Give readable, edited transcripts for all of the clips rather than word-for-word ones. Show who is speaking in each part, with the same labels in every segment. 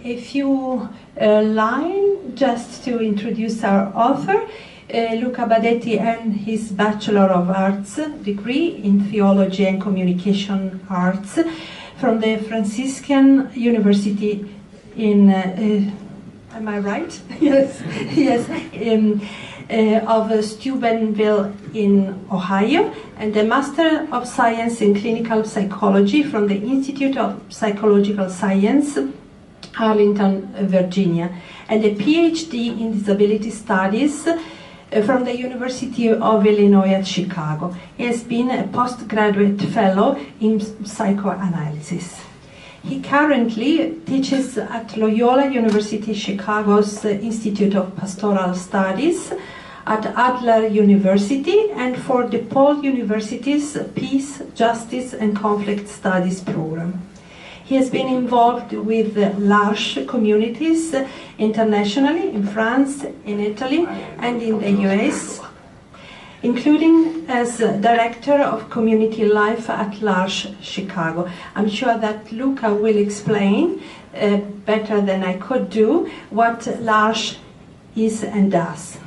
Speaker 1: A few lines just to introduce our author. Luca Badetti earned his Bachelor of Arts degree in Theology and Communication Arts from the Franciscan University in, am I right? Yes, yes, of Steubenville in Ohio, and the Master of Science in Clinical Psychology from the Institute of Psychological Science, Arlington, Virginia, and a PhD in Disability Studies from the University of Illinois at Chicago. He has been a postgraduate fellow in psychoanalysis. He currently teaches at Loyola University Chicago's Institute of Pastoral Studies, at Adler University, and for DePaul University's Peace, Justice and Conflict Studies program. He has been involved with large communities internationally, in France, in Italy, and in the US, including as Director of Community Life at Large Chicago. I'm sure that Luca will explain better than I could do what Large is and does.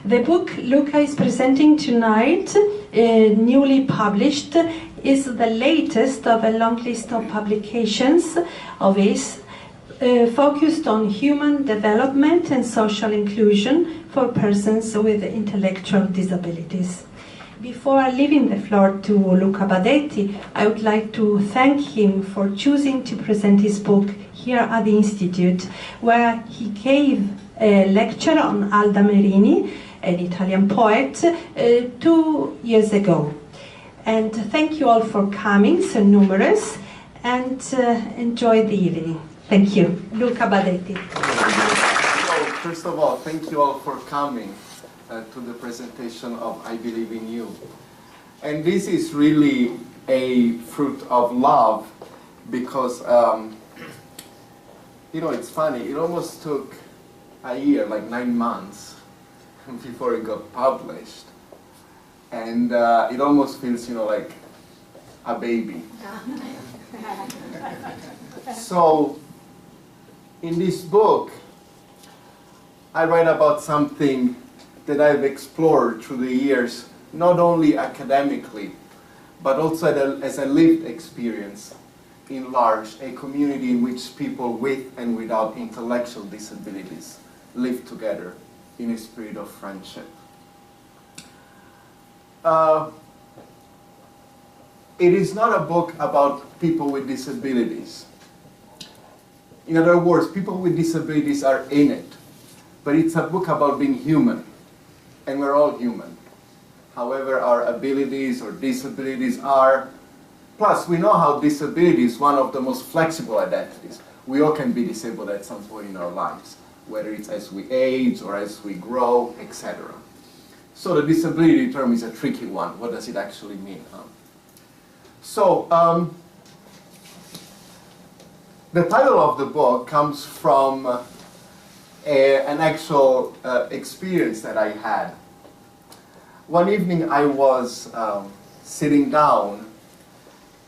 Speaker 1: The book Luca is presenting tonight, newly published, is the latest of a long list of publications of his, focused on human development and social inclusion for persons with intellectual disabilities. Before leaving the floor to Luca Badetti, I would like to thank him for choosing to present his book here at the Institute, where he gave a lecture on Alda Merini, an Italian poet, 2 years ago. And thank you all for coming, so numerous, and enjoy the evening. Thank you. Luca Badetti.
Speaker 2: So, first of all, thank you all for coming to the presentation of I Believe in You. And this is really a fruit of love because, you know, it's funny, it almost took a year, like 9 months, before it got published. And it almost feels, you know, like a baby. So, in this book, I write about something that I've explored through the years, not only academically, but also as a lived experience in large, a community in which people with and without intellectual disabilities live together in a spirit of friendship. It is not a book about people with disabilities. In other words, people with disabilities are in it, but it's a book about being human, and we're all human. However our abilities or disabilities are, plus we know how disability is one of the most flexible identities. We all can be disabled at some point in our lives, whether it's as we age or as we grow, etc. So the disability term is a tricky one. What does it actually mean? So the title of the book comes from an actual experience that I had. One evening I was sitting down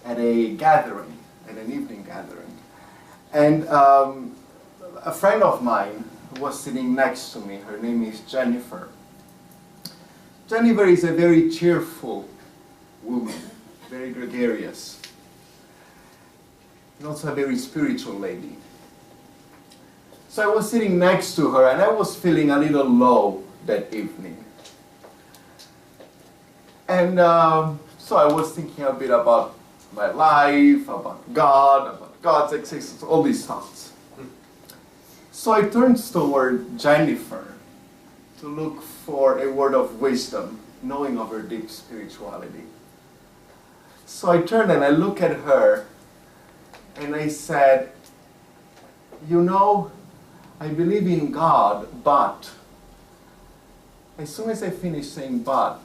Speaker 2: at a gathering, at an evening gathering, and a friend of mine was sitting next to me. Her name is Jennifer. Jennifer is a very cheerful woman, very gregarious, and also a very spiritual lady. So I was sitting next to her and I was feeling a little low that evening. And so I was thinking a bit about my life, about God, about God's existence, all these thoughts. So I turned toward Jennifer to look for a word of wisdom, knowing of her deep spirituality. So I turned and I looked at her and I said, you know, I believe in God, but as soon as I finished saying but,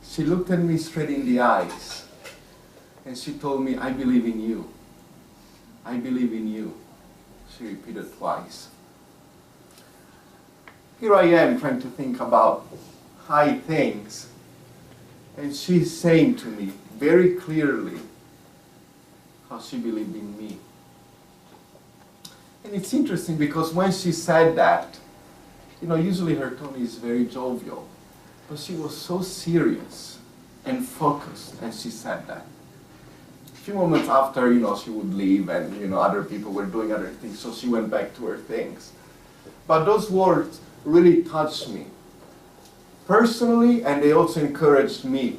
Speaker 2: she looked at me straight in the eyes and she told me, I believe in you. I believe in you. She repeated twice. Here I am trying to think about high things, and she's saying to me very clearly how she believed in me. And it's interesting because when she said that, you know, usually her tone is very jovial, but she was so serious and focused as she said that. A few moments after, you know, she would leave and, you know, other people were doing other things, so she went back to her things. But those words really touched me personally, and they also encouraged me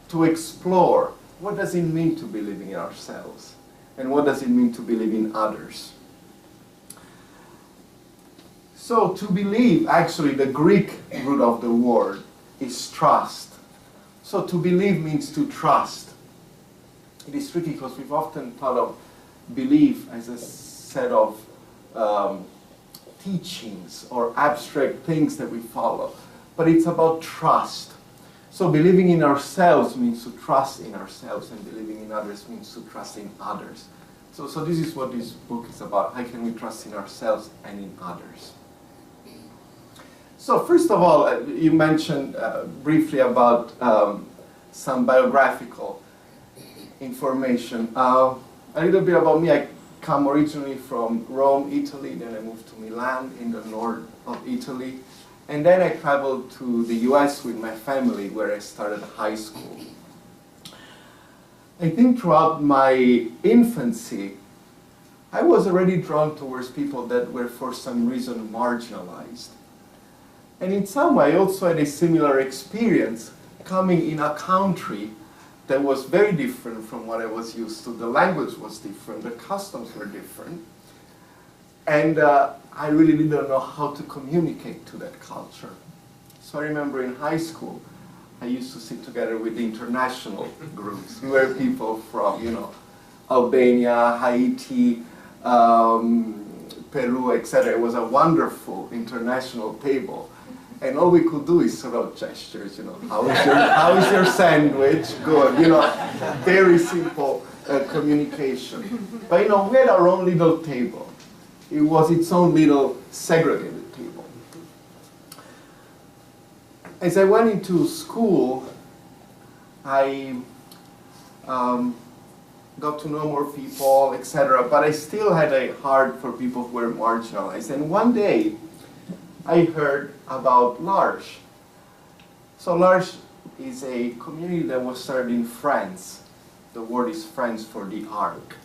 Speaker 2: to explore what does it mean to believe in ourselves and what does it mean to believe in others. So to believe, actually the Greek root of the word is trust. So to believe means to trust. It is tricky because we've often thought of belief as a set of teachings or abstract things that we follow. But it's about trust. So believing in ourselves means to trust in ourselves, and believing in others means to trust in others. So this is what this book is about. How can we trust in ourselves and in others? So first of all, you mentioned briefly about some biographical information. A little bit about me. I come originally from Rome, Italy, then I moved to Milan in the north of Italy. And then I traveled to the US with my family, where I started high school. I think throughout my infancy, I was already drawn towards people that were for some reason marginalized. And in some way, I also had a similar experience coming in a country that was very different from what I was used to. The language was different, the customs were different. And I really didn't know how to communicate to that culture. So I remember in high school, I used to sit together with the international groups. We were people from, you know, Albania, Haiti, Peru, etc. It was a wonderful international table. And all we could do is sort of gestures, you know, how is your sandwich? Good, you know, very simple communication. But, you know, we had our own little table. It was its own little segregated table. As I went into school, I got to know more people, etc. But I still had a heart for people who were marginalized. And one day, I heard about L'Arche. So L'Arche is a community that was started in France. The word is French for the Ark.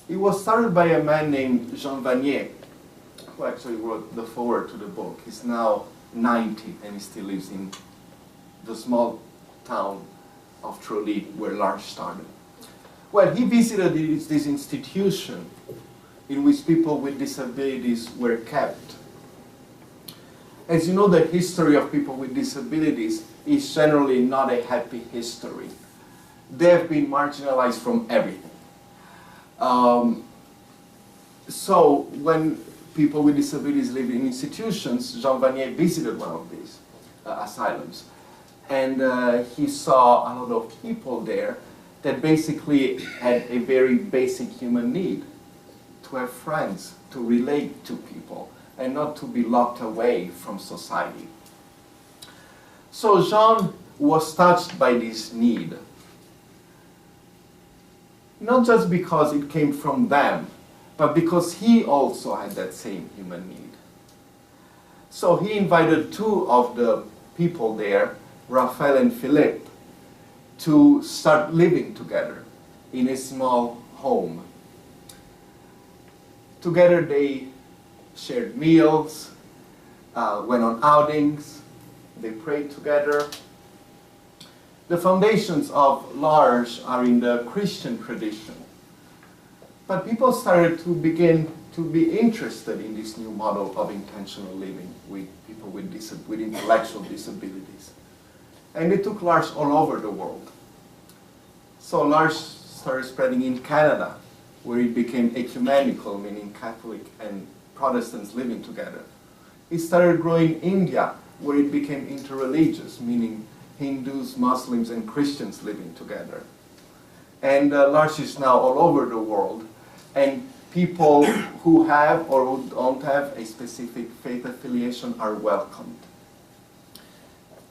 Speaker 2: It was started by a man named Jean Vanier, who actually wrote the foreword to the book. He's now 90 and he still lives in the small town of Trolli where L'Arche started. Well, he visited this institution in which people with disabilities were kept. As you know, the history of people with disabilities is generally not a happy history. They have been marginalized from everything. So when people with disabilities live in institutions, Jean Vanier visited one of these asylums. And he saw a lot of people there that basically had a very basic human need: to have friends, to relate to people, and not to be locked away from society. So Jean was touched by this need. Not just because it came from them, but because he also had that same human need. So he invited two of the people there, Raphael and Philippe, to start living together in a small home. Together they shared meals, went on outings, they prayed together. The foundations of L'Arche are in the Christian tradition. But people started to begin to be interested in this new model of intentional living with people with intellectual disabilities. And they took L'Arche all over the world. So L'Arche started spreading in Canada, where it became ecumenical, meaning Catholic and Protestants living together. It started growing in India, where it became interreligious, meaning Hindus, Muslims, and Christians living together. And L'Arche is now all over the world, and people who have or who don't have a specific faith affiliation are welcomed.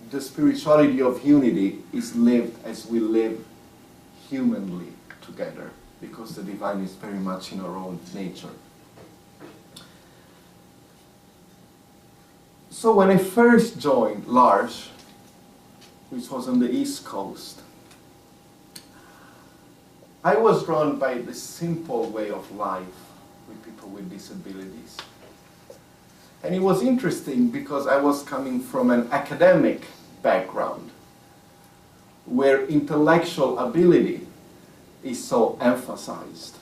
Speaker 2: The spirituality of unity is lived as we live humanly together, because the divine is very much in our own nature. So when I first joined L'Arche, which was on the East Coast, I was drawn by the simple way of life with people with disabilities. And it was interesting because I was coming from an academic background where intellectual ability is so emphasized.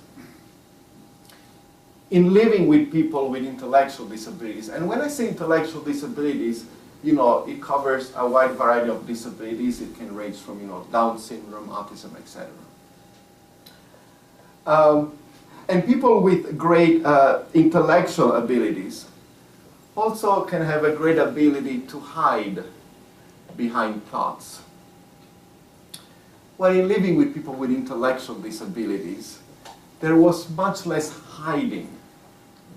Speaker 2: In living with people with intellectual disabilities, and when I say intellectual disabilities, you know, it covers a wide variety of disabilities. It can range from, you know, Down syndrome, autism, etc. And people with great intellectual abilities also can have a great ability to hide behind thoughts. While in living with people with intellectual disabilities, there was much less hiding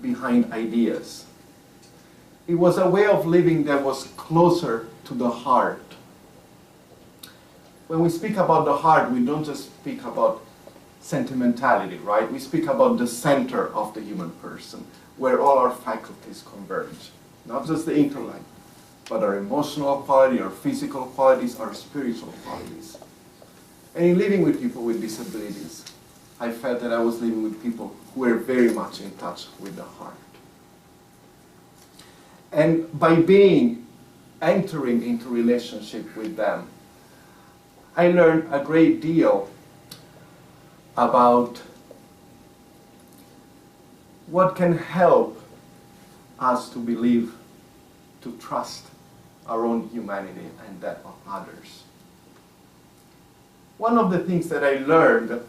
Speaker 2: behind ideas. It was a way of living that was closer to the heart. When we speak about the heart, we don't just speak about sentimentality, right? We speak about the center of the human person, where all our faculties converge. Not just the intellect, but our emotional quality, our physical qualities, our spiritual qualities. And in living with people with disabilities, I felt that I was living with people who were very much in touch with the heart. And by entering into relationship with them, I learned a great deal about what can help us to believe, to trust our own humanity and that of others. One of the things that I learned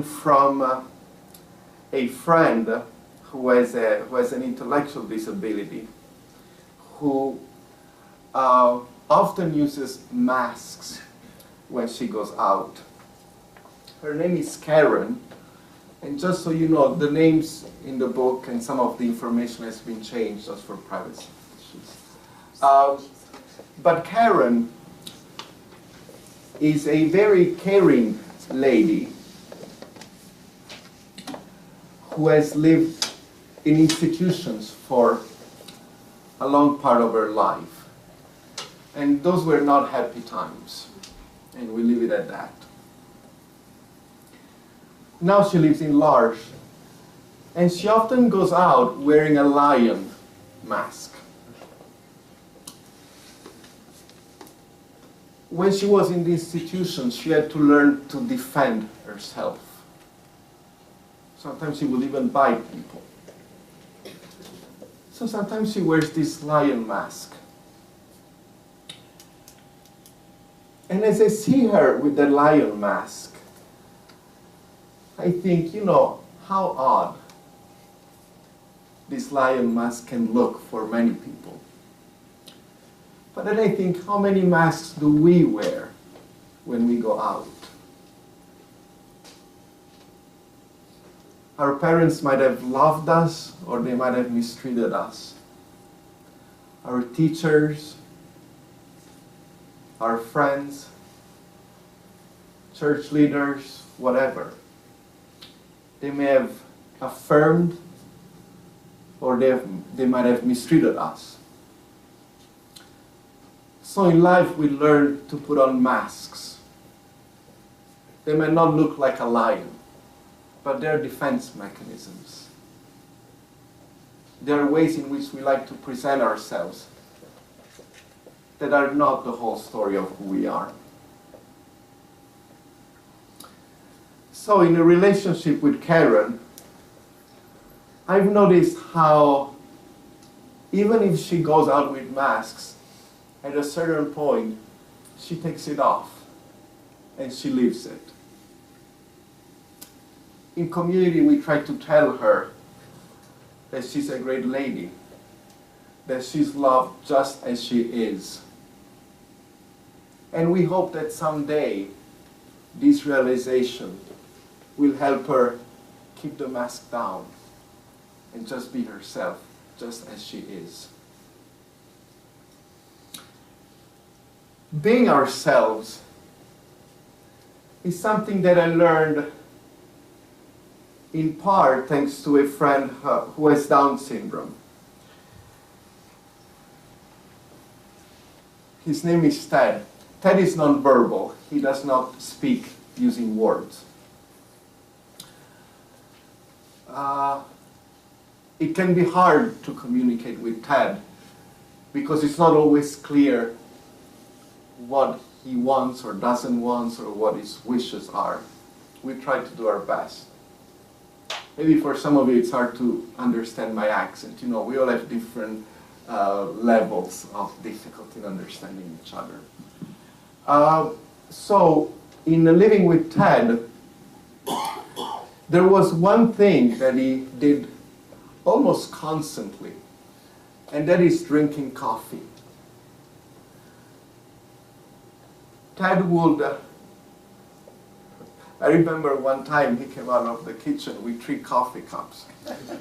Speaker 2: from a friend who has an intellectual disability, who often uses masks when she goes out. Her name is Karen, and just so you know, the names in the book and some of the information has been changed just for privacy issues. But Karen is a very caring lady who has lived in institutions for a long part of her life. And those were not happy times. And we leave it at that. Now she lives in L'Arche, and she often goes out wearing a lion mask. When she was in the institution, she had to learn to defend herself. Sometimes she would even bite people. So sometimes she wears this lion mask. And as I see her with the lion mask, I think, you know, how odd this lion mask can look for many people. But then I think, how many masks do we wear when we go out? Our parents might have loved us, or they might have mistreated us. Our teachers, our friends, church leaders, whatever. They may have affirmed, or they might have mistreated us. So in life we learn to put on masks. They may not look like a lion, but they're defense mechanisms. There are ways in which we like to present ourselves that are not the whole story of who we are. So in a relationship with Karen, I've noticed how even if she goes out with masks, at a certain point, she takes it off and she leaves it. In community, we try to tell her that she's a great lady, that she's loved just as she is. And we hope that someday this realization will help her keep the mask down and just be herself, just as she is. Being ourselves is something that I learned in part thanks to a friend who has Down syndrome. His name is Ted. Ted is nonverbal. He does not speak using words. It can be hard to communicate with Ted because it's not always clear what he wants or doesn't want or what his wishes are. We try to do our best. Maybe for some of you it's hard to understand my accent. You know, we all have different levels of difficulty in understanding each other. So, in living with Ted, there was one thing that he did almost constantly, and that is drinking coffee. Ted would, I remember one time he came out of the kitchen with 3 coffee cups,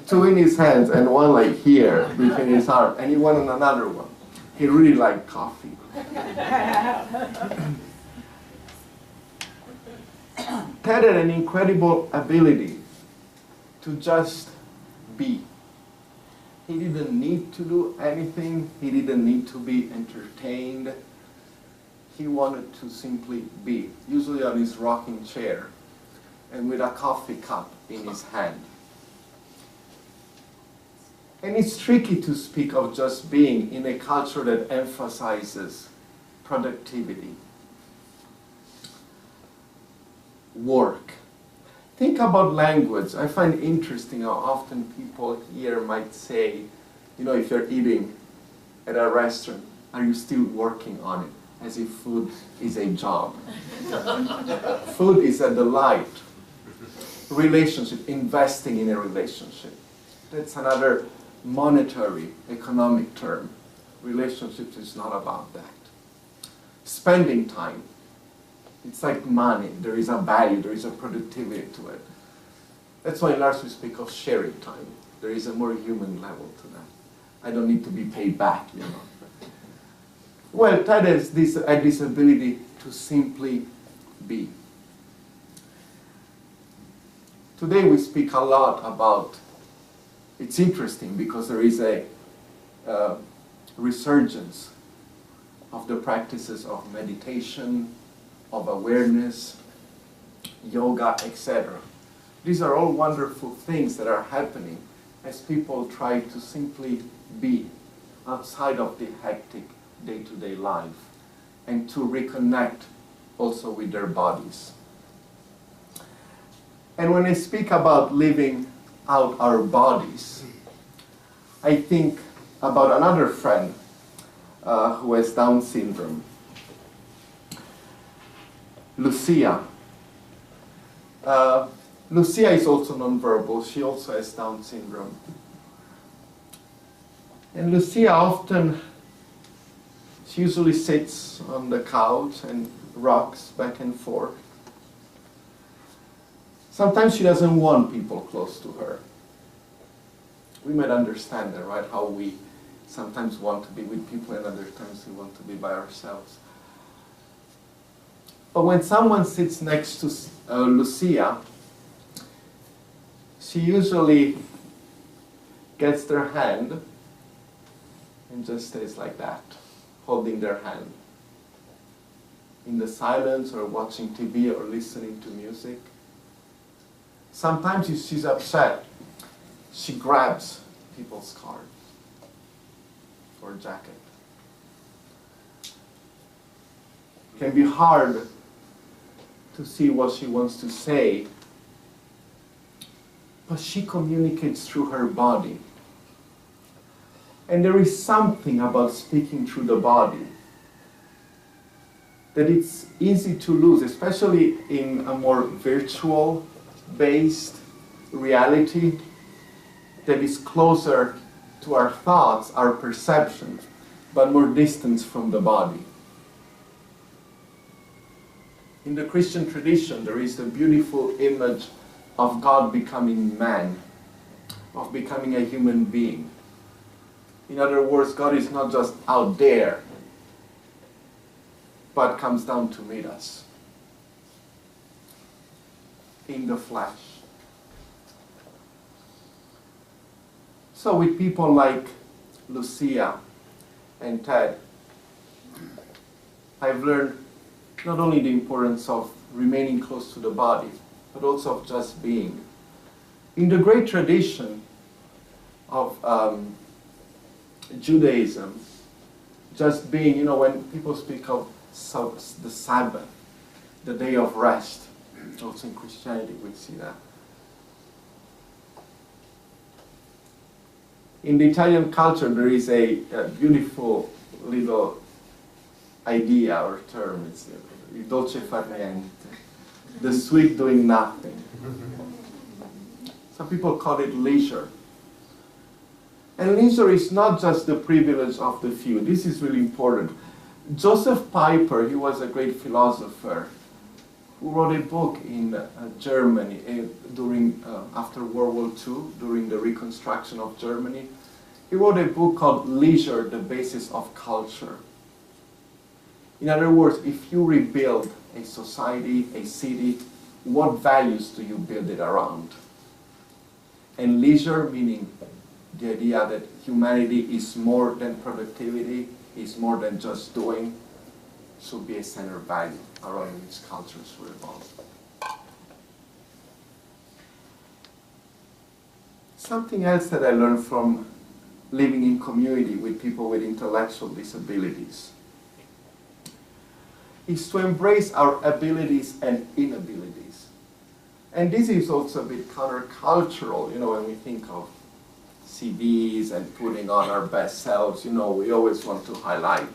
Speaker 2: 2 in his hands and 1 like here between his arm, and he wanted another one. He really liked coffee. Ted had an incredible ability to just be. He didn't need to do anything. He didn't need to be entertained. He wanted to simply be, usually on his rocking chair and with a coffee cup in his hand. And it's tricky to speak of just being in a culture that emphasizes productivity, work. Think about language. I find it interesting how often people here might say, you know, if you're eating at a restaurant, are you still working on it? As if food is a job. Food is a delight. Relationship, investing in a relationship. That's another monetary, economic term. Relationships is not about that. Spending time. It's like money. There is a value, there is a productivity to it. That's why in arts we speak of sharing time. There is a more human level to that. I don't need to be paid back, you know. Well, Ted has this ability to simply be. Today we speak a lot about, it's interesting because there is a resurgence of the practices of meditation, of awareness, yoga, etc. These are all wonderful things that are happening as people try to simply be outside of the hectic day-to-day life and to reconnect also with their bodies. And when I speak about living out our bodies, I think about another friend who has Down syndrome. Lucia. Lucia is also nonverbal. She also has Down syndrome. And Lucia often, she usually sits on the couch and rocks back and forth. Sometimes she doesn't want people close to her. We might understand that, right? How we sometimes want to be with people and other times we want to be by ourselves. But when someone sits next to Lucia, she usually gets their hand and just stays like that, holding their hand. In the silence or watching TV or listening to music. Sometimes if she's upset, she grabs people's scarf or jacket. It can be hard to see what she wants to say, but she communicates through her body. And there is something about speaking through the body that it's easy to lose, especially in a more virtual-based reality that is closer to our thoughts, our perceptions, but more distant from the body. In the Christian tradition, there is the beautiful image of God becoming man, of becoming a human being. In other words, God is not just out there, but comes down to meet us in the flesh. So with people like Lucia and Ted, I've learned not only the importance of remaining close to the body, but also of just being. In the great tradition of Judaism, just being, you know, when people speak of the Sabbath, the day of rest, also in Christianity we see that. In the Italian culture there is a beautiful little idea or term, it's il dolce far niente, the sweet doing nothing. Some people call it leisure. And leisure is not just the privilege of the few. This is really important. Joseph Piper, he was a great philosopher who wrote a book in Germany during after World War II, during the reconstruction of Germany. He wrote a book called Leisure, the Basis of Culture. In other words, if you rebuild a society, a city, what values do you build it around? And leisure, meaning the idea that humanity is more than productivity, is more than just doing, should be a center value around which cultures revolve. Something else that I learned from living in community with people with intellectual disabilities is to embrace our abilities and inabilities. And this is also a bit countercultural, you know, when we think of CVs and putting on our best selves, you know, we always want to highlight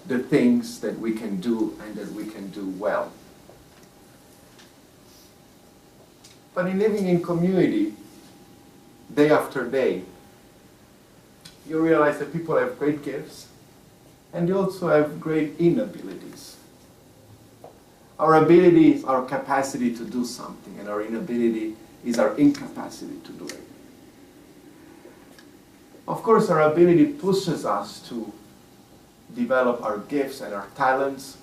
Speaker 2: the things that we can do and that we can do well. But in living in community, day after day, you realize that people have great gifts and they also have great inabilities. Our ability is our capacity to do something, and our inability is our incapacity to do it. Of course, our ability pushes us to develop our gifts and our talents.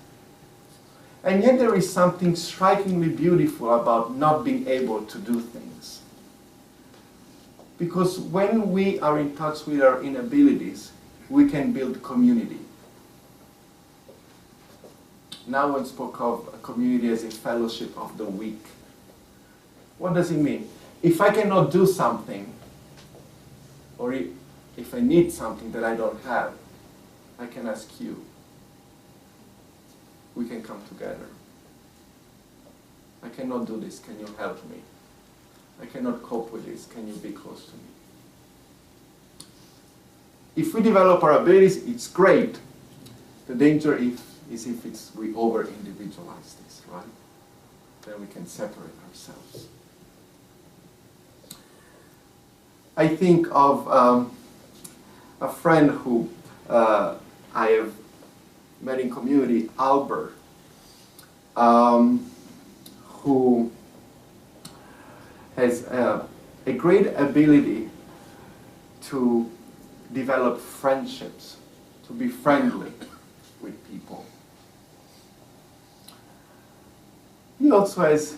Speaker 2: And yet there is something strikingly beautiful about not being able to do things. Because when we are in touch with our inabilities, we can build community. Now one spoke of a community as a fellowship of the weak. What does it mean? If I cannot do something, or if I need something that I don't have, I can ask you. We can come together. I cannot do this, can you help me? I cannot cope with this, can you be close to me? If we develop our abilities, it's great. The danger is if we over-individualize this, right? Then we can separate ourselves. I think of a friend who I have met in community, Albert, who has a great ability to develop friendships, to be friendly with people. He also has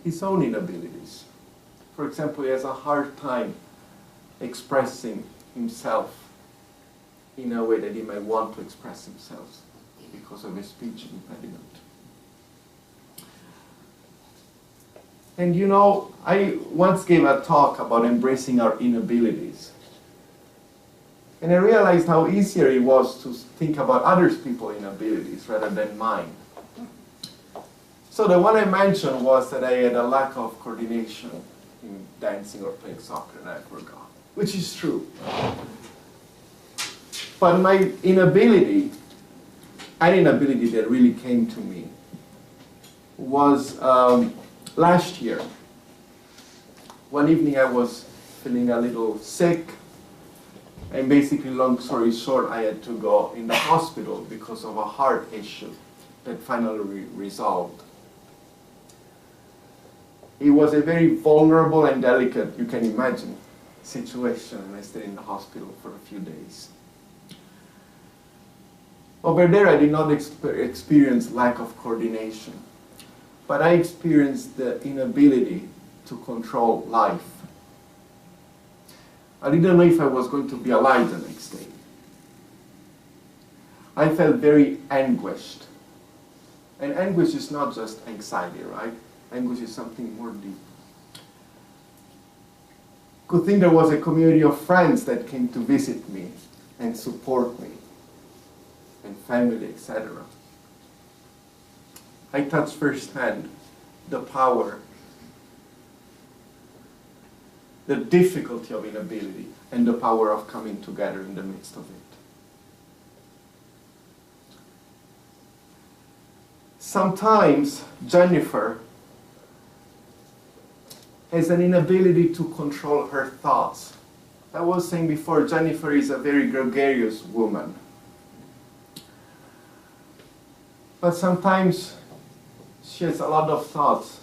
Speaker 2: his own inabilities. For example, he has a hard time expressing himself in a way that he might want to express himself because of his speech impediment. And you know, I once gave a talk about embracing our inabilities. And I realized how easier it was to think about other people's inabilities rather than mine. So the one I mentioned was that I had a lack of coordination in dancing or playing soccer, and I forgot, which is true. But my inability, an inability that really came to me, was last year. One evening I was feeling a little sick, and basically, long story short, I had to go in the hospital because of a heart issue that finally resolved. It was a very vulnerable and delicate, you can imagine, situation, and I stayed in the hospital for a few days. Over there, I did not experience lack of coordination, but I experienced the inability to control life. I didn't know if I was going to be alive the next day. I felt very anguished. And anguish is not just anxiety, right? Anguish is something more deep. Good thing there was a community of friends that came to visit me and support me, and family, etc. I touched firsthand the power, the difficulty of inability, and the power of coming together in the midst of it. Sometimes Jennifer has an inability to control her thoughts. I was saying before, Jennifer is a very gregarious woman. But sometimes she has a lot of thoughts.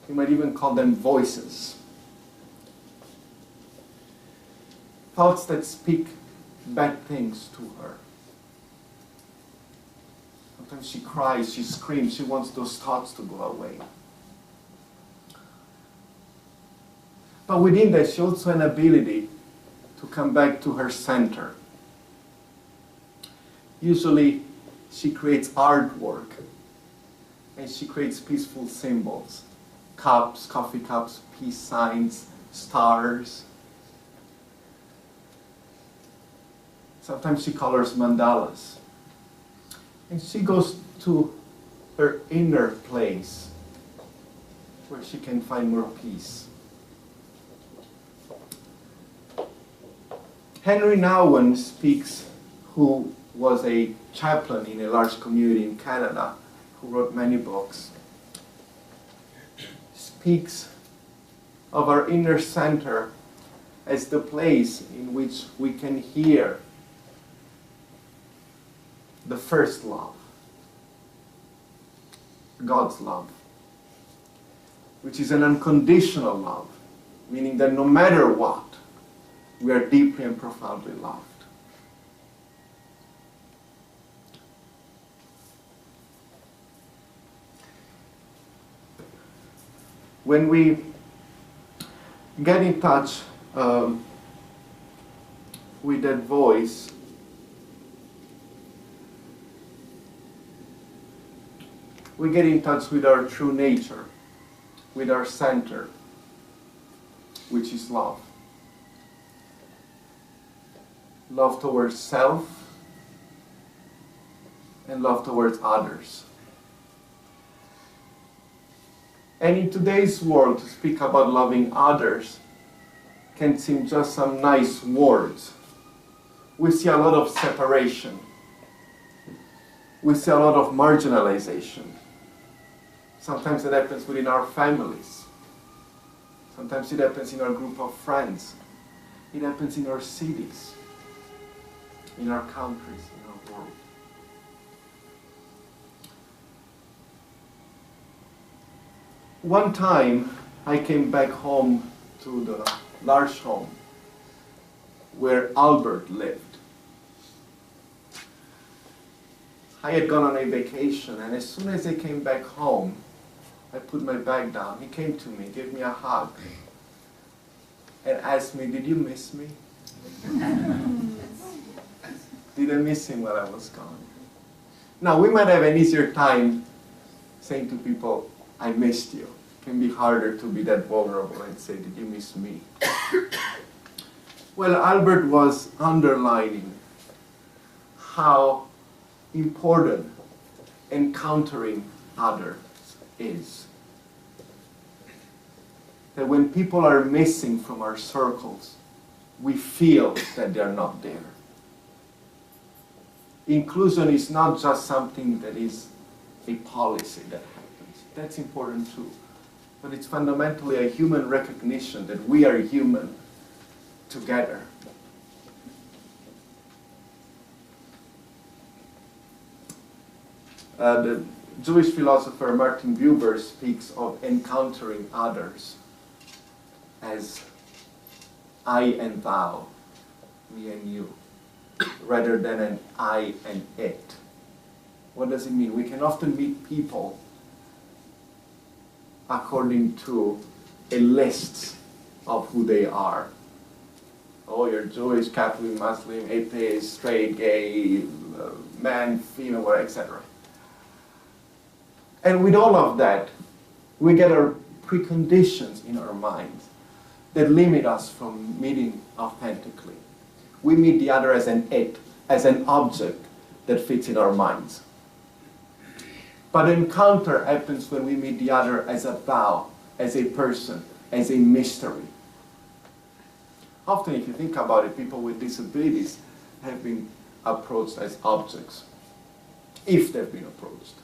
Speaker 2: You might even call them voices. Thoughts that speak bad things to her. Sometimes she cries, she screams, she wants those thoughts to go away. But within that, she also has an ability to come back to her center. Usually, she creates artwork, and she creates peaceful symbols. Cups, coffee cups, peace signs, stars. Sometimes she colors mandalas. And she goes to her inner place where she can find more peace. Henry Nouwen speaks, who was a chaplain in a large community in Canada, who wrote many books, speaks of our inner center as the place in which we can hear the first love, God's love, which is an unconditional love, meaning that no matter what, we are deeply and profoundly loved. When we get in touch with that voice, we get in touch with our true nature, with our center, which is love. Love towards self and love towards others. And in today's world, to speak about loving others can seem just some nice words. We see a lot of separation. We see a lot of marginalization. Sometimes it happens within our families. Sometimes it happens in our group of friends. It happens in our cities, in our countries, in our world. One time, I came back home to the large home where Albert lived. I had gone on a vacation, and as soon as I came back home, I put my bag down. He came to me, gave me a hug, and asked me, "Did you miss me?" Did I miss him while I was gone? Now, we might have an easier time saying to people, "I missed you." It can be harder to be that vulnerable and say, "Did you miss me?" Well, Albert was underlining how important encountering others is. That when people are missing from our circles, we feel that they're not there. Inclusion is not just something that is a policy that happens. That's important too. But it's fundamentally a human recognition that we are human together. The Jewish philosopher Martin Buber speaks of encountering others as I and thou, me and you, rather than an I and it. What does it mean? We can often meet people according to a list of who they are, Oh, you're Jewish, Catholic, Muslim, atheist, straight, gay, man, female, whatever, etc. And with all of that, we get our preconditions in our minds that limit us from meeting authentically. We meet the other as an it, as an object that fits in our minds. But encounter happens when we meet the other as a thou, as a person, as a mystery. Often, if you think about it, people with disabilities have been approached as objects, if they've been approached.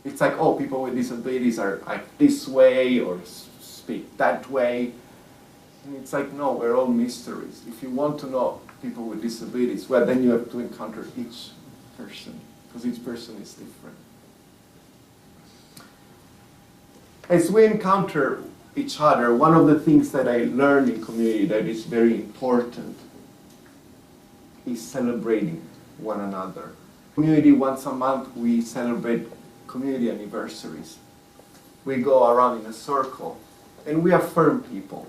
Speaker 2: It's like, oh, people with disabilities are like this way or speak that way. And it's like, no, we're all mysteries. If you want to know people with disabilities, well, then you have to encounter each person, because each person is different. As we encounter each other, one of the things that I learned in community that is very important is celebrating one another. Community, once a month, we celebrate community anniversaries. We go around in a circle and we affirm people,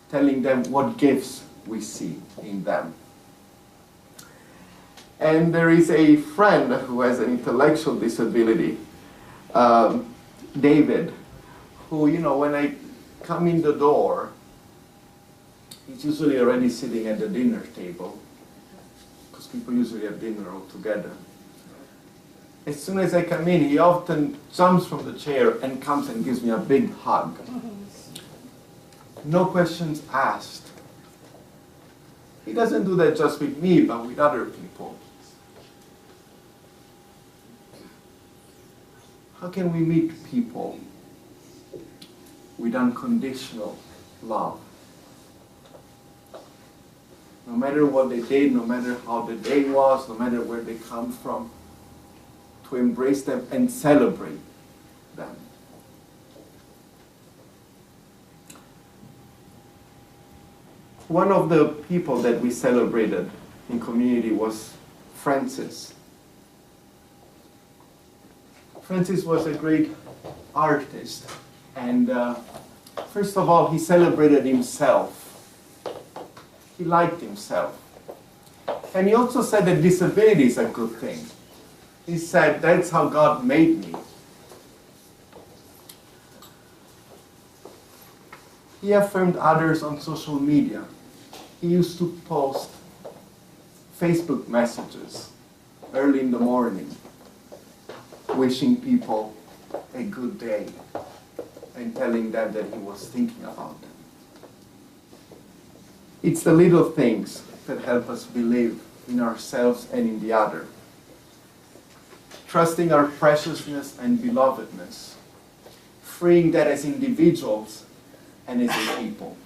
Speaker 2: telling them what gifts we see in them. And there is a friend who has an intellectual disability, David, who, you know, when I come in the door, he's usually already sitting at the dinner table, because people usually have dinner all together. As soon as I come in, he often jumps from the chair and comes and gives me a big hug. No questions asked. He doesn't do that just with me, but with other people. How can we meet people with unconditional love? No matter what they did, no matter how the day was, no matter where they come from, to embrace them and celebrate them. One of the people that we celebrated in community was Francis. Francis was a great artist, and first of all, he celebrated himself. He liked himself. And he also said that disability is a good thing. He said, that's how God made me. He affirmed others on social media. He used to post Facebook messages early in the morning, wishing people a good day and telling them that he was thinking about them. It's the little things that help us believe in ourselves and in the other. Trusting our preciousness and belovedness, freeing that as individuals and as a people.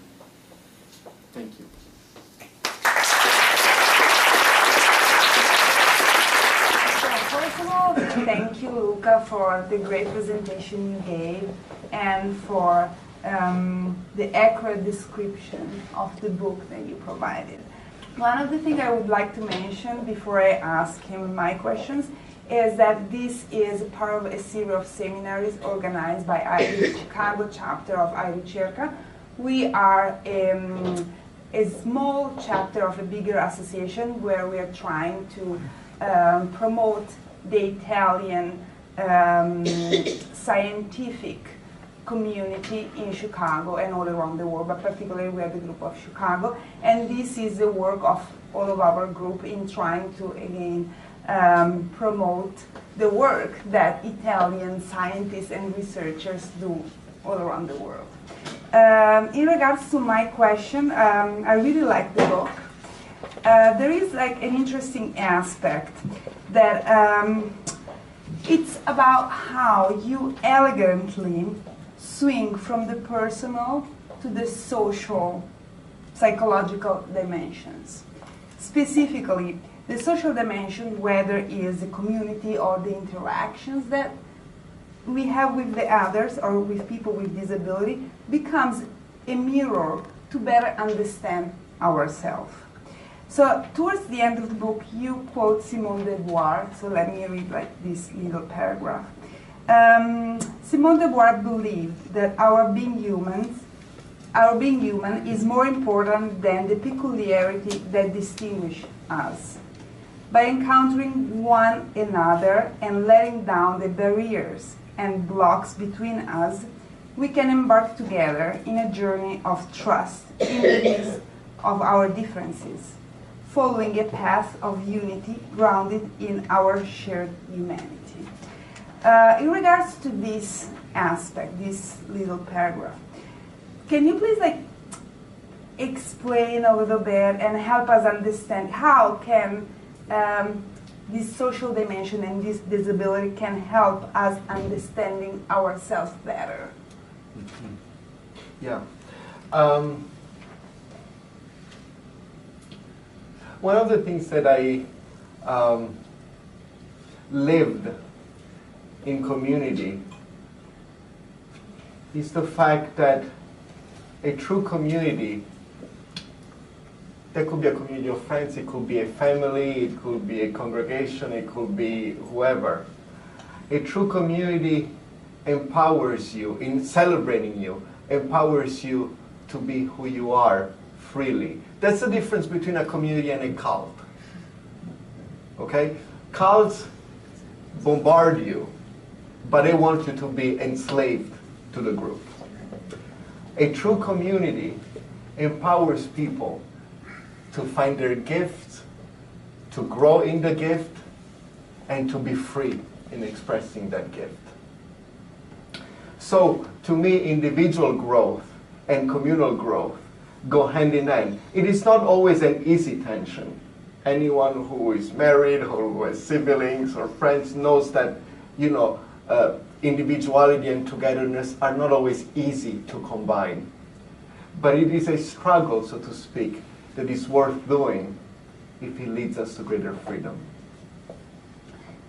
Speaker 2: Thank you.
Speaker 3: First of all, thank you, Luca, for the great presentation you gave and for the accurate description of the book that you provided. One of the things I would like to mention before I ask him my questions is that this is part of a series of seminaries organized by the Chicago chapter of IRICERCA. We are a small chapter of a bigger association where we are trying to promote the Italian scientific community in Chicago and all around the world, but particularly we are the group of Chicago. And this is the work of all of our group in trying to, again, promote the work that Italian scientists and researchers do all around the world. In regards to my question, I really like the book. There is like an interesting aspect that it's about how you elegantly swing from the personal to the social, psychological dimensions. Specifically, the social dimension, whether it is the community or the interactions that we have with the others or with people with disability, becomes a mirror to better understand ourselves. So towards the end of the book, you quote Simone de Beauvoir, so let me read like this little paragraph. Simone de Beauvoir believed that our being humans our being human is more important than the peculiarity that distinguishes us. By encountering one another and letting down the barriers and blocks between us, we can embark together in a journey of trust in the midst of our differences, following a path of unity grounded in our shared humanity. In regards to this aspect, this little paragraph, can you please explain a little bit and help us understand how can this social dimension and this disability can help us understanding ourselves better?
Speaker 4: Yeah. One of the things that I lived in community is the fact that a true community, there could be a community of friends, it could be a family, it could be a congregation, it could be whoever. A true community empowers you, in celebrating you, empowers you to be who you are freely. That's the difference between a community and a cult. Okay? Cults bombard you, but they want you to be enslaved to the group. A true community empowers people to find their gifts, to grow in the gift, and to be free in expressing that gift. So, to me, individual growth and communal growth go hand in hand. It is not always an easy tension. Anyone who is married or who has siblings or friends knows that, individuality and togetherness are not always easy to combine. But it is a struggle, so to speak, that is worth doing if it leads us to greater freedom.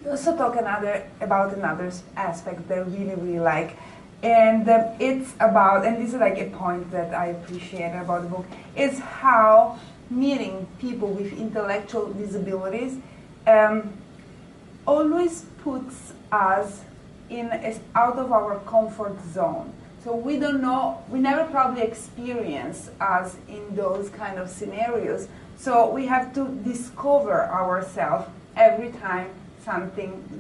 Speaker 3: You also talk about another aspect that I really like, and it's about, and this is a point that I appreciate about the book, is how meeting people with intellectual disabilities always puts us out of our comfort zone. So we don't know, we never probably experience us in those kind of scenarios. So we have to discover ourselves every time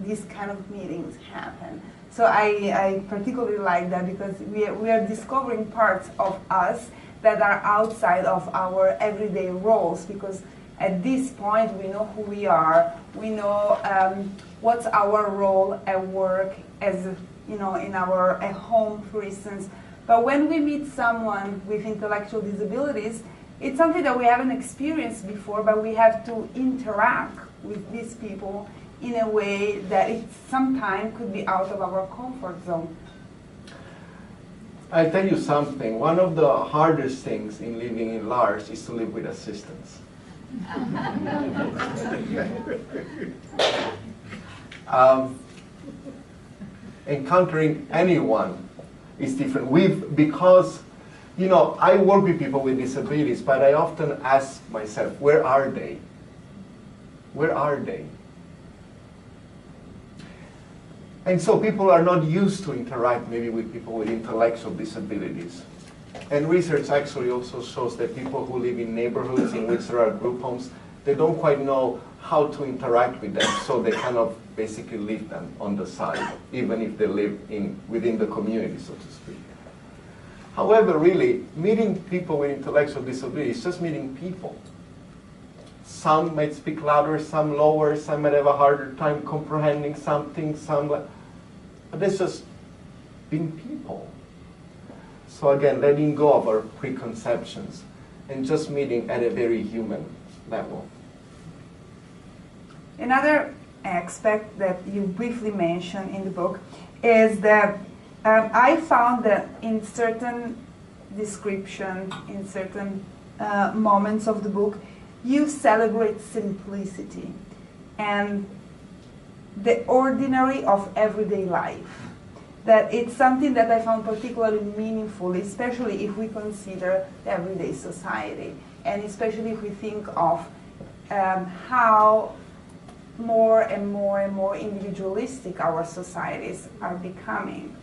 Speaker 3: these kind of meetings happen. So I particularly like that because we are discovering parts of us that are outside of our everyday roles, because at this point we know who we are, we know what's our role at work, as in our at home, for instance. But when we meet someone with intellectual disabilities, it's something that we haven't experienced before, but we have to interact with these people in a way that it sometimes could be out of our comfort zone.
Speaker 4: I'll tell you something. One of the hardest things in living in Lars is to live with assistants. Encountering anyone is different. Because I work with people with disabilities, but I often ask myself, where are they? Where are they? And so people are not used to interact maybe with people with intellectual disabilities. And research actually also shows that people who live in neighborhoods in which there are group homes, they don't quite know how to interact with them, so they kind of basically leave them on the side, even if they live within the community, so to speak. However, really, meeting people with intellectual disabilities is just meeting people. Some might speak louder, some lower, some might have a harder time comprehending something, but it's just being people. So again, letting go of our preconceptions and just meeting at a very human level.
Speaker 3: Another aspect that you briefly mentioned in the book is that I found that in certain description, in certain moments of the book, you celebrate simplicity and the ordinary of everyday life. That it's something that I found particularly meaningful, especially if we consider the everyday society, and especially if we think of how more and more and more individualistic our societies are becoming.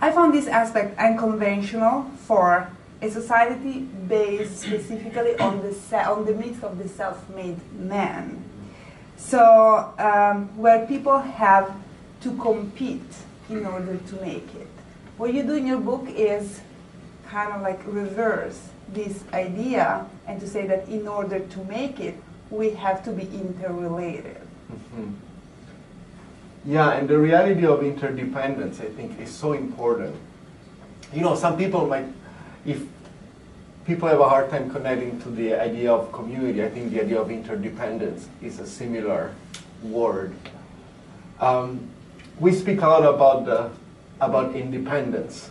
Speaker 3: I found this aspect unconventional for a society based specifically on the myth of the self-made man. So where people have to compete in order to make it. What you do in your book is kind of like reverse this idea and to say that in order to make it, we have to be interrelated.
Speaker 4: Mm-hmm. Yeah, and the reality of interdependence, I think, is so important. You know, some people might, if people have a hard time connecting to the idea of community, I think the idea of interdependence is a similar word. We speak a lot about independence.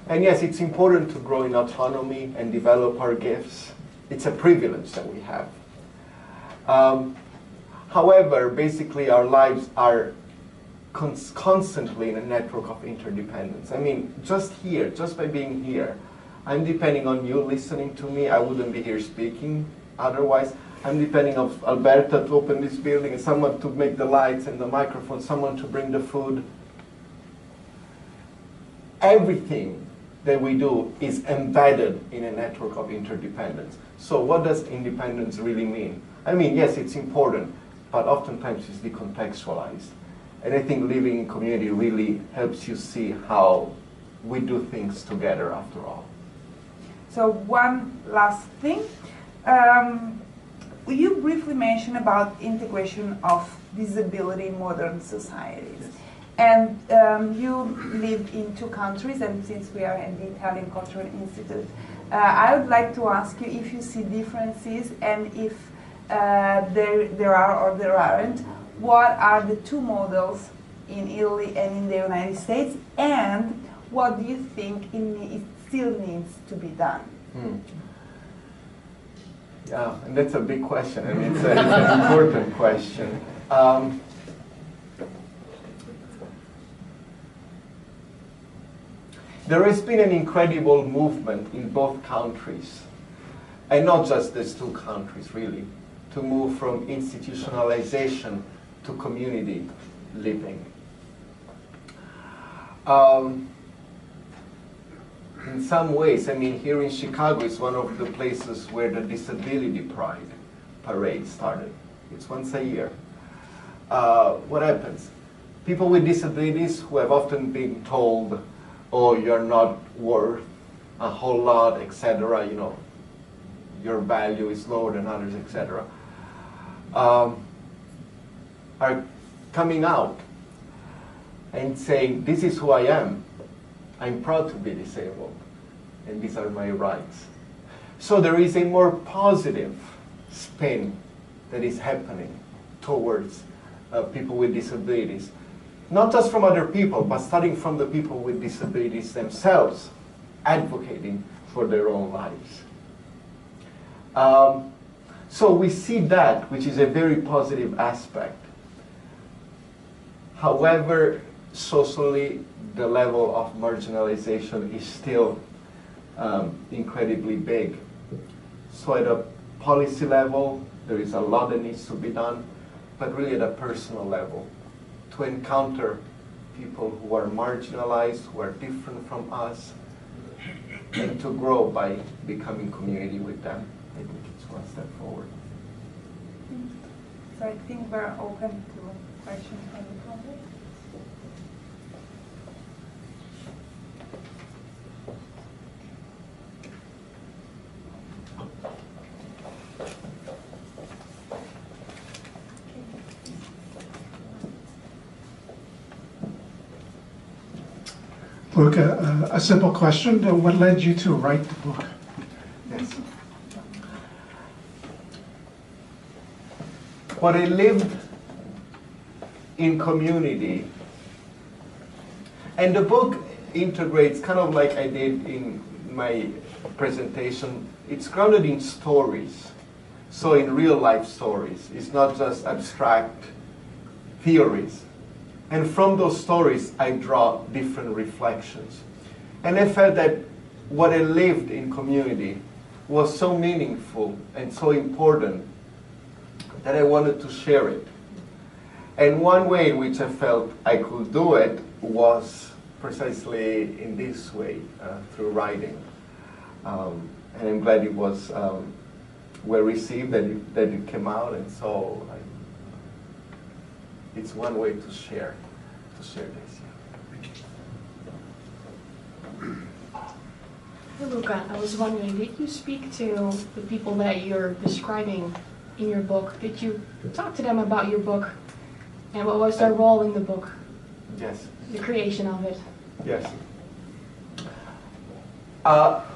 Speaker 4: And yes, it's important to grow in autonomy and develop our gifts. It's a privilege that we have. However, basically our lives are constantly in a network of interdependence. I mean, just here, just by being here, I'm depending on you listening to me. I wouldn't be here speaking otherwise. I'm depending on Alberta to open this building, and someone to make the lights and the microphone, someone to bring the food. Everything that we do is embedded in a network of interdependence. So what does independence really mean? I mean, yes, it's important, but oftentimes it's decontextualized. And I think living in community really helps you see how we do things together after all.
Speaker 3: So one last thing. You briefly mentioned about integration of disability in modern societies. And you live in 2 countries, and since we are in the Italian Cultural Institute, I would like to ask you if you see differences, and if there are or there aren't, what are the 2 models in Italy and in the United States, and what do you think it still needs to be done?
Speaker 4: Yeah, and that's a big question, and it's an important question. There has been an incredible movement in both countries, and not just these 2 countries really, to move from institutionalization to community living. In some ways, I mean, here in Chicago is one of the places where the Disability Pride parade started. It's once a year. What happens? People with disabilities who have often been told, oh, you're not worth a whole lot, etc., you know, your value is lower than others, etc., are coming out and saying, this is who I am. I'm proud to be disabled, and these are my rights. So there is a more positive spin that is happening towards people with disabilities. Not just from other people, but starting from the people with disabilities themselves, advocating for their own lives. So we see that, which is a very positive aspect. However, socially, the level of marginalization is still incredibly big. So at a policy level, there is a lot that needs to be done, but really at a personal level, to encounter people who are marginalized, who are different from us, and to grow by becoming community with them. I think it's one step forward.
Speaker 3: So I think we're open to questions from the public.
Speaker 5: Luke, a simple question. What led you to write the book?
Speaker 4: Yes. When I lived in community, and the book integrates, kind of like I did in my presentation, it's grounded in stories. So in real life stories. It's not just abstract theories. And from those stories, I draw different reflections. And I felt that what I lived in community was so meaningful and so important that I wanted to share it. And one way in which I felt I could do it was precisely in this way, through writing. And I'm glad it was well received, that it came out, and so it's one way to share this.
Speaker 6: Hey Luca, I was wondering, did you speak to the people that you're describing in your book? Did you talk to them about your book, and what was their role in the book?
Speaker 4: Yes.
Speaker 6: The creation of it?
Speaker 4: Yes.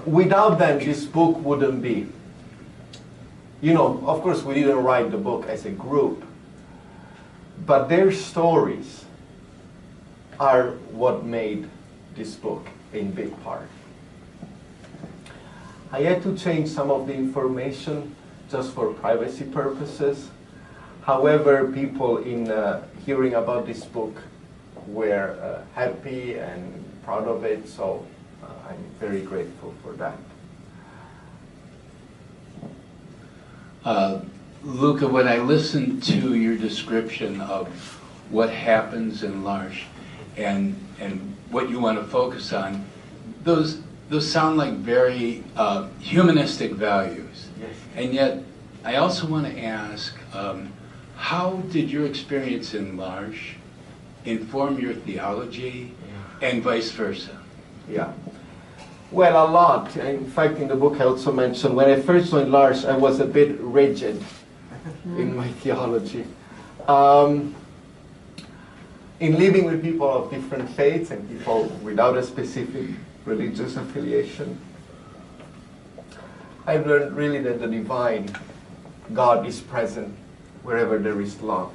Speaker 4: Without them, this book wouldn't be. You know, of course, we didn't write the book as a group, but their stories are what made this book in big part. I had to change some of the information just for privacy purposes. However, people in hearing about this book were happy and proud of it, so I'm very grateful for that.
Speaker 7: Luca, when I listened to your description of what happens in L'Arche and what you want to focus on, those sound like very humanistic values.
Speaker 4: Yes.
Speaker 7: And yet, I also want to ask, how did your experience in L'Arche inform your theology, and vice versa?
Speaker 4: Yeah. Well, a lot. In fact, in the book I also mentioned, when I first joined L'Arche, I was a bit rigid in my theology. In living with people of different faiths and people without a specific religious affiliation, I've learned really that the divine God is present wherever there is love.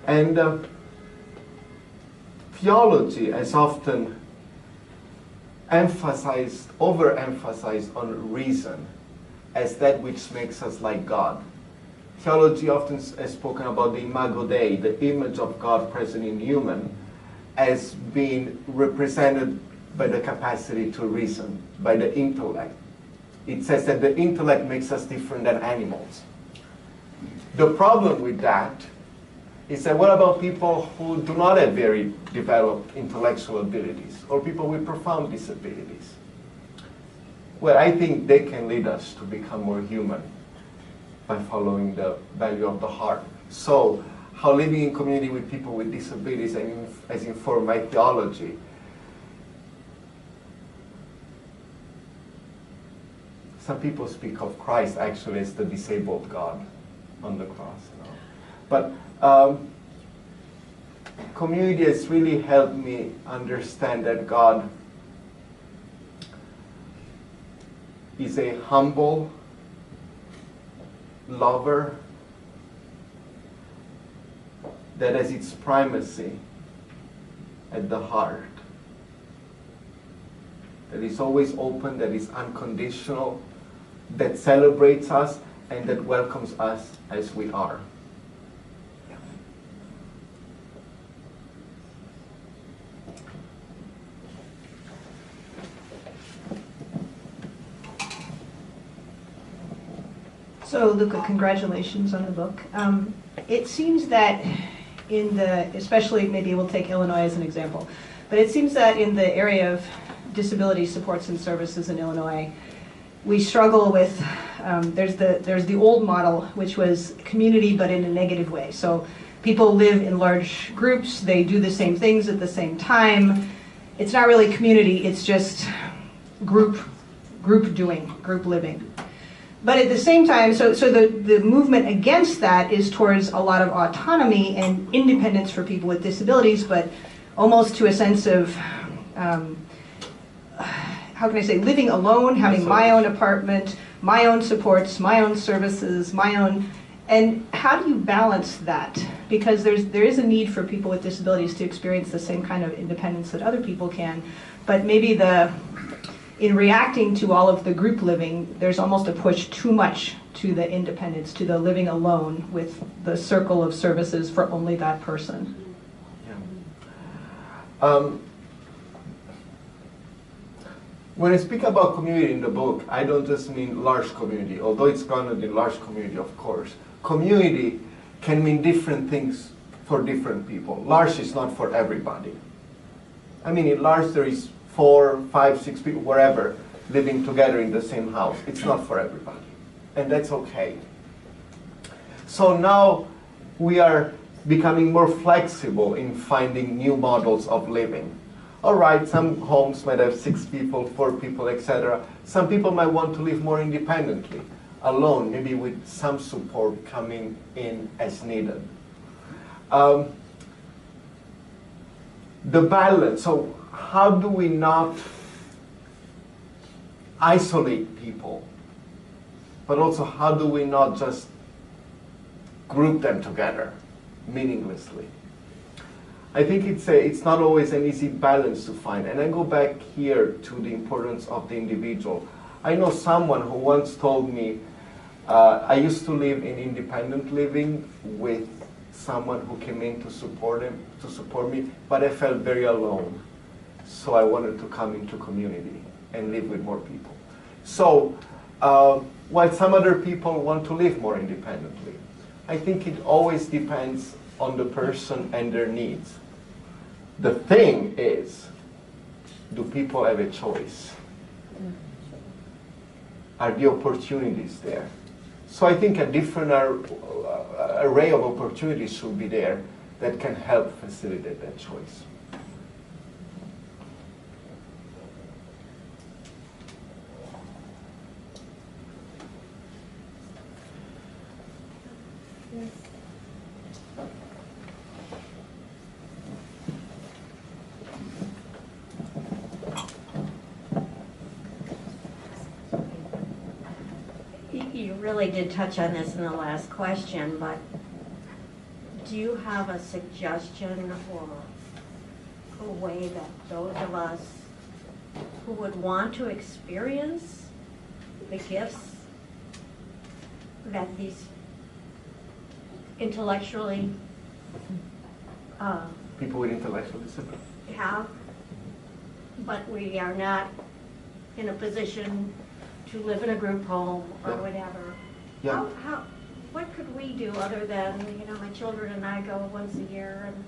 Speaker 4: And theology has often overemphasized on reason as that which makes us like God. Theology often has spoken about the imago Dei, the image of God present in human, as being represented by the capacity to reason, by the intellect. It says that the intellect makes us different than animals. The problem with that is that what about people who do not have very developed intellectual abilities, or people with profound disabilities? Well, I think they can lead us to become more human by following the value of the heart. So, how living in community with people with disabilities has informed my theology. Some people speak of Christ actually as the disabled God on the cross. You know? But community has really helped me understand that God is a humble lover that has its primacy at the heart, that is always open, that is unconditional, that celebrates us, and that welcomes us as we are.
Speaker 8: So, Luca, congratulations on the book. It seems that especially maybe we'll take Illinois as an example, but it seems that in the area of disability supports and services in Illinois, we struggle with, there's the old model, which was community but in a negative way. So people live in large groups, they do the same things at the same time. It's not really community, it's just group doing, group living. But at the same time, so the movement against that is towards a lot of autonomy and independence for people with disabilities, but almost to a sense of, how can I say, living alone, having my own apartment, my own supports, my own services, my own, and how do you balance that? Because there is a need for people with disabilities to experience the same kind of independence that other people can, but maybe in reacting to all of the group living, there's almost a push too much to the independence, to the living alone with the circle of services for only that person.
Speaker 4: Yeah. When I speak about community in the book, I don't just mean large community, although it's grounded in large community, of course. Community can mean different things for different people. Large is not for everybody. I mean, in large, there is 4, 5, 6 people, wherever, living together in the same house. It's not for everybody, and that's okay. So now we are becoming more flexible in finding new models of living. All right, some homes might have 6 people, 4 people, etc. Some people might want to live more independently, alone, maybe with some support coming in as needed. The balance, so how do we not isolate people, but also how do we not just group them together meaninglessly? I think it's not always an easy balance to find. And I go back here to the importance of the individual. I know someone who once told me, I used to live in independent living with someone who came in to support me, but I felt very alone. So I wanted to come into community and live with more people. So while some other people want to live more independently, I think it always depends on the person and their needs. The thing is, do people have a choice? Are the opportunities there? So I think a different array of opportunities should be there that can help facilitate that choice.
Speaker 9: You really did touch on this in the last question, but do you have a suggestion or a way that those of us who would want to experience the gifts that these intellectually
Speaker 4: people with intellectual disability
Speaker 9: have, but we are not in a position to live in a group home or whatever.
Speaker 4: Yeah.
Speaker 9: What could we do other than, my children and I go once a year and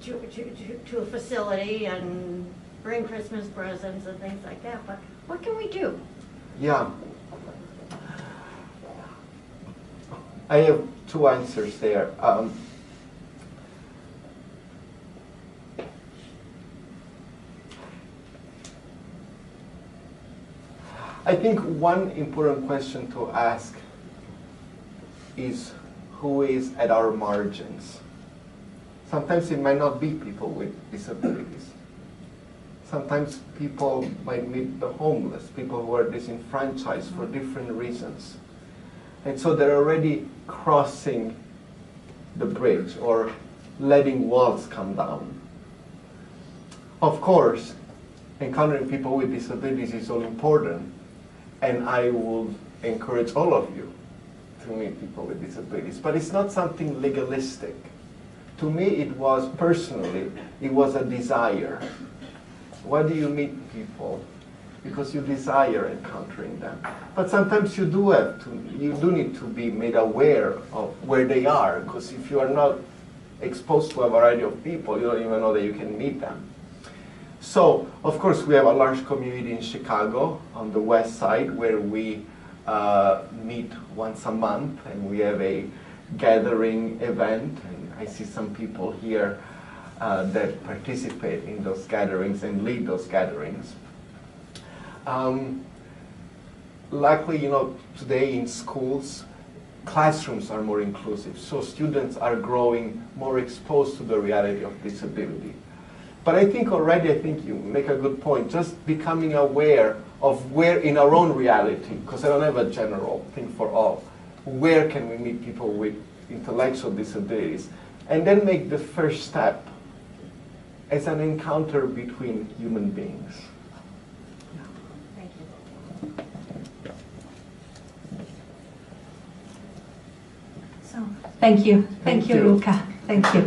Speaker 9: to a facility and bring Christmas presents and things like that, but what can we do?
Speaker 4: Yeah. I have 2 answers there. I think one important question to ask is who is at our margins. Sometimes it might not be people with disabilities. Sometimes people might meet the homeless, people who are disenfranchised for different reasons. And so they're already crossing the bridge or letting walls come down. Of course, encountering people with disabilities is all important, and I would encourage all of you to meet people with disabilities. But it's not something legalistic. To me, it was a desire. Why do you meet people? Because you desire encountering them. But sometimes you do need to be made aware of where they are, because if you are not exposed to a variety of people, you don't even know that you can meet them. So, of course, we have a large community in Chicago on the west side where we meet once a month, and we have a gathering event. And I see some people here that participate in those gatherings and lead those gatherings. Luckily, today in schools, classrooms are more inclusive, so students are growing more exposed to the reality of disability. But I think you make a good point, just becoming aware of where in our own reality, because I don't have a general thing for all, where can we meet people with intellectual disabilities, and then make the first step as an encounter between human beings.
Speaker 9: Thank you.
Speaker 1: So, thank you, Luca. Thank you.